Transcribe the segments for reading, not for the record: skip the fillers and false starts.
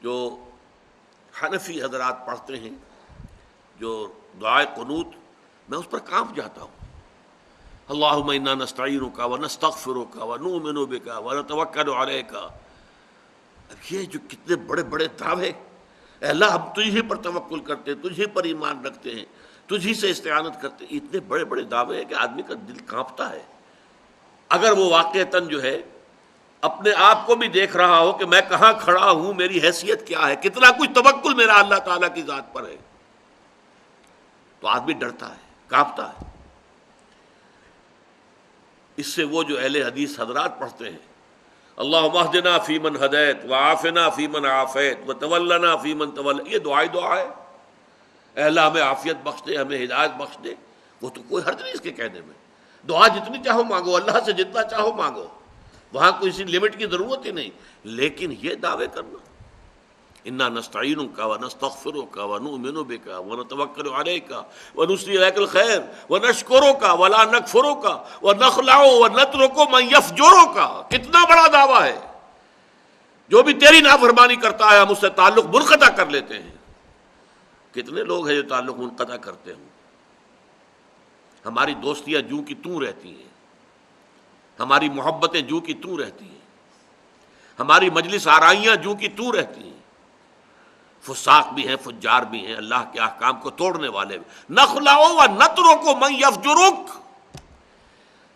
جو حنفی حضرات پڑھتے ہیں جو دعائے قنوت، میں اس پر کانپ جاتا ہوں. اللہم انا نستعینک ونستغفرک ونؤمن بک ونتوکل علیک. اب یہ جو کتنے بڑے بڑے دعوے، اے اللہ ہم تجھی پر توکل کرتے ہیں، تجھی پر ایمان رکھتے ہیں، تجھی سے استعانت کرتے ہیں. اتنے بڑے بڑے دعوے ہیں کہ آدمی کا دل کانپتا ہے. اگر وہ واقعتاً جو ہے اپنے آپ کو بھی دیکھ رہا ہو کہ میں کہاں کھڑا ہوں، میری حیثیت کیا ہے، کتنا کچھ توکل میرا اللہ تعالیٰ کی ذات پر ہے، تو آدمی ڈرتا ہے، کانپتا ہے. اس سے وہ جو اہل حدیث حضرات پڑھتے ہیں اللہم اہدنا فیمن ہدیت وعافنا فیمن عافیت وتولنا فیمن تولیت، یہ دعا ہے. اے اللہ ہمیں عافیت بخش دے، ہمیں ہدایت بخش دے. وہ تو کوئی حرج نہیں اس کے کہنے میں. دعا جتنی چاہو مانگو، اللہ سے جتنا چاہو مانگو، وہاں کوئی سی لمٹ کی ضرورت ہی نہیں. لیکن یہ دعوے کرنا انا نستعینک ونستغفرک ونؤمن بک ونتوکل علیک ونثنی علیک الخیر ونشکرک ولا نکفرک ونخلع ونترک من یفجرک، کتنا بڑا دعویٰ ہے. جو بھی تیری نافرمانی کرتا ہے ہم اس سے تعلق منقطع کر لیتے ہیں. کتنے لوگ ہیں جو تعلق منقطع کرتے ہوں. ہماری دوستیاں جوں کی توں رہتی ہیں، ہماری محبتیں جوں کی توں رہتی ہیں، ہماری مجلس آرائیاں جوں کی توں رہتی ہیں. فساق بھی ہیں، فجار بھی ہیں، اللہ کے احکام کو توڑنے والے بھی. نخلع ونترک من یفجرک،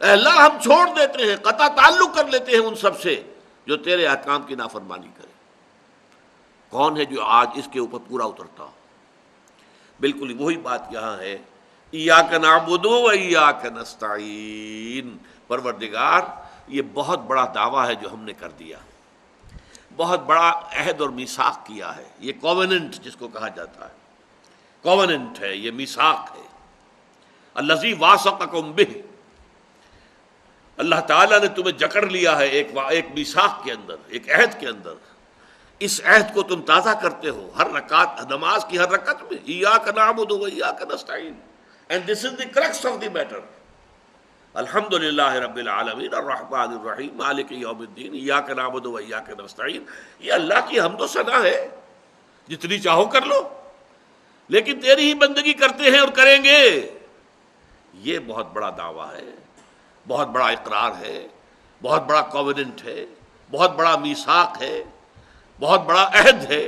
اے اللہ ہم چھوڑ دیتے ہیں، قطع تعلق کر لیتے ہیں ان سب سے جو تیرے احکام کی نافرمانی کرے. کون ہے جو آج اس کے اوپر پورا اترتا ہو؟ بالکل وہی بات یہاں ہے، ایاک نعبد و ایاک نستعین. پروردگار یہ بہت بڑا دعویٰ ہے جو ہم نے کر دیا، بہت بڑا عہد اور میثاق کیا ہے. یہ کووننٹ جس کو کہا جاتا ہے، کووننٹ ہے، یہ میثاق ہے. الذی واثقکم بہ، اللہ تعالیٰ نے تمہیں جکڑ لیا ہے ایک میثاق کے اندر، ایک عہد کے اندر. اس عہد کو تم تازہ کرتے ہو ہر رکعت، نماز کی ہر رکعت میں. ایاک نعبد و ایاک نستعین، and this is the crux of the matter. الحمد للہ رب العالمین الرحمن الرحیم مالک یوم الدین ایاک نعبد و ایاک نستعین. یہ اللہ کی حمد و ثنا ہے، جتنی چاہو کر لو، لیکن تیری ہی بندگی کرتے ہیں اور کریں گے. یہ بہت بڑا دعویٰ ہے، بہت بڑا اقرار ہے، بہت بڑا کووننٹ ہے، بہت بڑا میثاق ہے، بہت بڑا عہد ہے.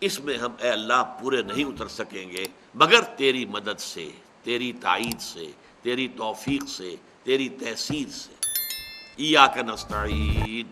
اس میں ہم اے اللہ پورے نہیں اتر سکیں گے مگر تیری مدد سے، تیری تائید سے، تیری توفیق سے، تیری تحصیل سے. ایاک نستعین.